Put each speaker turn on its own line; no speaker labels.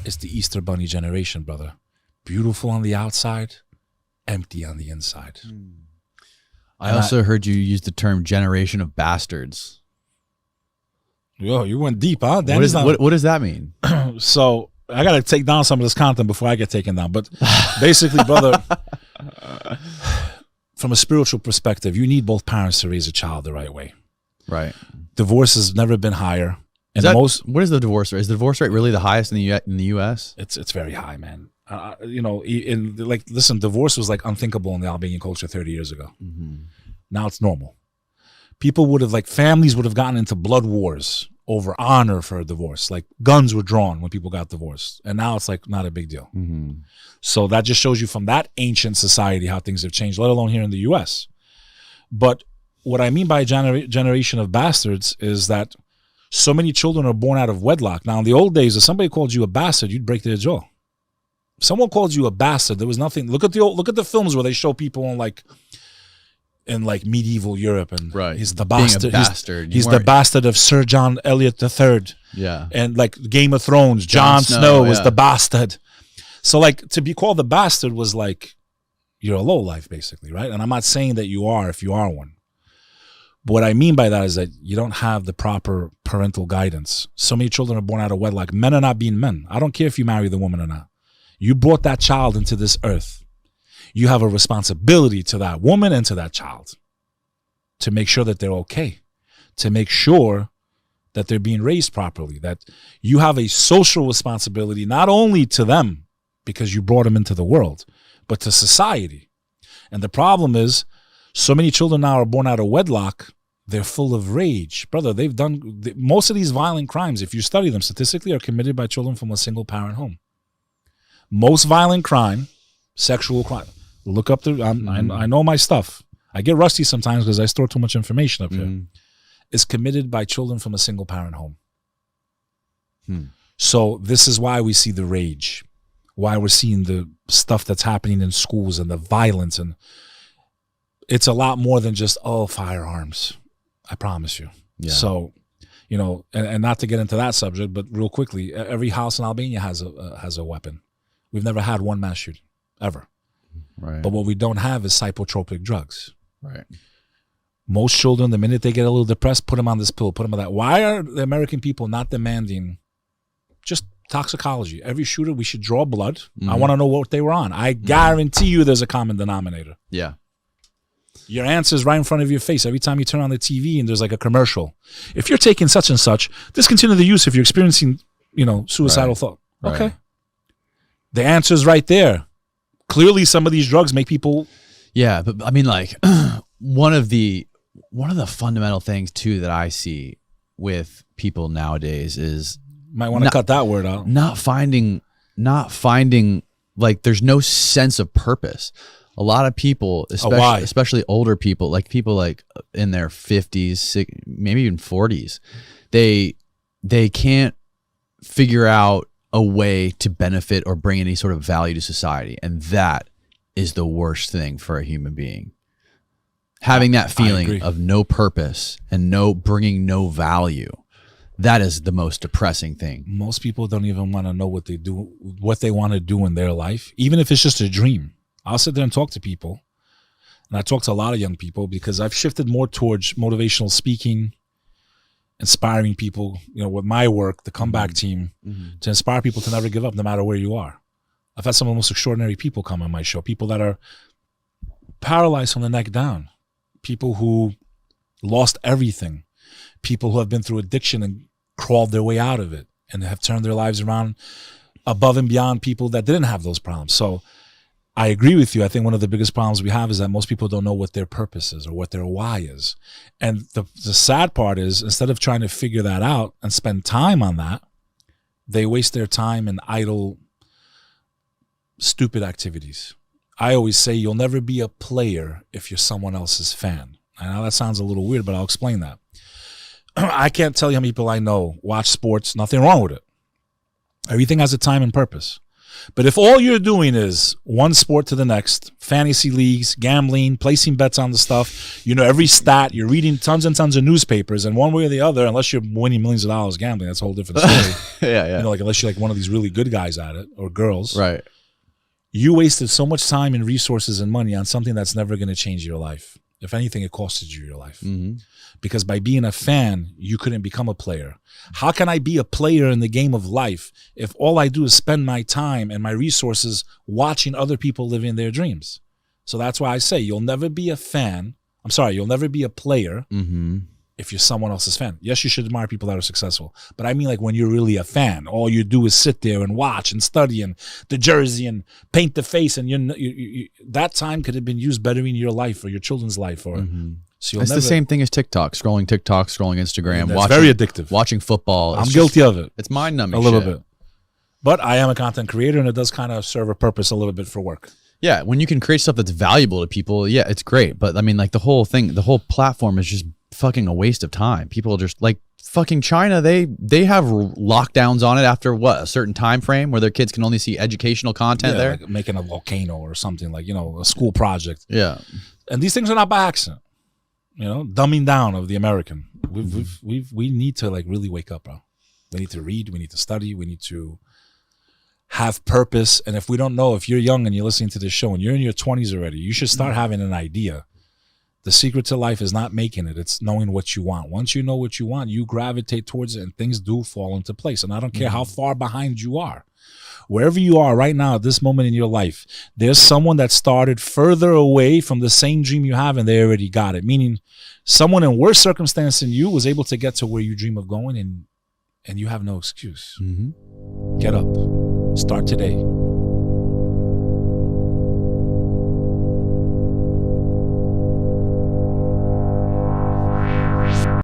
It's the Easter Bunny generation, brother. Beautiful on the outside, empty on the inside.
I also heard you use the term generation of bastards.
Yo, you went deep, huh?
What does that mean?
So I got to take down some of this content before I get taken down. But basically, brother, from a spiritual perspective, you need both parents to raise a child the right way.
Right.
Divorce has never been higher. And
what is the divorce rate? Is the divorce rate really the highest in the U.S.?
It's very high, man. Listen, divorce was like unthinkable in the Albanian culture 30 years ago.
Mm-hmm.
Now it's normal. People would have, families would have gotten into blood wars over honor for a divorce. Like guns were drawn when people got divorced. And now it's not a big deal.
Mm-hmm.
So that just shows you from that ancient society how things have changed, let alone here in the U.S. But what I mean by generation of bastards is that so many children are born out of wedlock. Now, in the old days, if somebody called you a bastard, you'd break their jaw. If someone called you a bastard, there was nothing. Look at the films where they show people in medieval Europe, and
right.
He's the bastard.
Being a bastard.
He's the bastard of Sir John Eliot III.
Yeah.
And Game of Thrones, Jon Snow was the bastard. So to be called the bastard was you're a lowlife, basically, right? And I'm not saying that you are if you are one. But what I mean by that is that you don't have the proper parental guidance. So many children are born out of wedlock. Men are not being men. I don't care if you marry the woman or not. You brought that child into this earth. You have a responsibility to that woman and to that child to make sure that they're okay, to make sure that they're being raised properly, that you have a social responsibility not only to them because you brought them into the world, but to society. And the problem is, so many children now are born out of wedlock. They're full of rage. Brother, most of these violent crimes, if you study them statistically, are committed by children from a single parent home. Most violent crime, sexual crime. Look up I know my stuff. I get rusty sometimes because I store too much information up here. Is committed by children from a single parent home. So this is why we see the rage, why we're seeing the stuff that's happening in schools and the violence, and it's a lot more than just firearms. I promise you. Yeah. So, and not to get into that subject, but real quickly, every house in Albania has a weapon. We've never had one mass shooting ever.
Right.
But what we don't have is psychotropic drugs.
Right.
Most children, the minute they get a little depressed, put them on this pill, put them on that. Why are the American people not demanding just toxicology? Every shooter, we should draw blood. Mm-hmm. I want to know what they were on. I guarantee you there's a common denominator.
Yeah.
Your answer's right in front of your face every time you turn on the TV and there's a commercial. If you're taking such and such, discontinue the use if you're experiencing, suicidal thought. Okay. Right. The answer's right there. Clearly some of these drugs make people.
Yeah, but I mean, one of the fundamental things too that I see with people nowadays is
might want to cut that word out.
Not finding there's no sense of purpose. A lot of people, especially older people, people in their 50s, maybe even 40s, they can't figure out a way to benefit or bring any sort of value to society. And that is the worst thing for a human being. Having that feeling of no purpose and bringing no value. That is the most depressing thing.
Most people don't even want to know what they want to do in their life, even if it's just a dream. I'll sit there and talk to people, and I talk to a lot of young people because I've shifted more towards motivational speaking, inspiring people, with my work, the comeback team, to inspire people to never give up no matter where you are. I've had some of the most extraordinary people come on my show, people that are paralyzed from the neck down, people who lost everything, people who have been through addiction and crawled their way out of it and have turned their lives around above and beyond people that didn't have those problems. So I agree with you. I think one of the biggest problems we have is that most people don't know what their purpose is or what their why is. And the sad part is, instead of trying to figure that out and spend time on that, they waste their time in idle, stupid activities. I always say you'll never be a player if you're someone else's fan. I know that sounds a little weird, but I'll explain that. I can't tell you how many people I know watch sports, nothing wrong with it. Everything has a time and purpose. But if all you're doing is one sport to the next, fantasy leagues, gambling, placing bets on the stuff, you know every stat, you're reading tons and tons of newspapers, and one way or the other, unless you're winning millions of dollars gambling, that's a whole different story.
Yeah.
You know, like unless you're like one of these really good guys at it or girls.
Right.
You wasted so much time and resources and money on something that's never going to change your life. If anything, it costed you your life.
Mm-hmm.
Because by being a fan, you couldn't become a player. How can I be a player in the game of life if all I do is spend my time and my resources watching other people living their dreams? So that's why I say you'll never be a fan. I'm sorry, you'll never be a player if you're someone else's fan. Yes, you should admire people that are successful. But I mean like when you're really a fan, all you do is sit there and watch and study and the jersey and paint the face. And you that time could have been used better in your life or your children's life. Or so
it's the same thing as TikTok, scrolling Instagram,
watching, very addictive.
Watching football.
I'm guilty of it.
It's mind-numbing
a little bit. But I am a content creator, and it does kind of serve a purpose a little bit for work.
Yeah, when you can create stuff that's valuable to people, yeah, it's great. But I mean, like the whole thing, the whole platform is just fucking a waste of time. People are just like fucking China. They have lockdowns on it after what, a certain time frame where their kids can only see educational content there.
Like making a volcano or something, like, you know, a school project.
Yeah,
and these things are not by accident. You know, dumbing down of the American. We need to like really wake up, bro. We need to read. We need to study. We need to have purpose. And if we don't know, if you're young and you're listening to this show and you're in your 20s already, you should start having an idea. The secret to life is not making it. It's knowing what you want. Once you know what you want, you gravitate towards it and things do fall into place. And I don't care how far behind you are. Wherever you are right now at this moment in your life, there's someone that started further away from the same dream you have and they already got it. Meaning someone in worse circumstance than you was able to get to where you dream of going, and you have no excuse. Get up. Start today.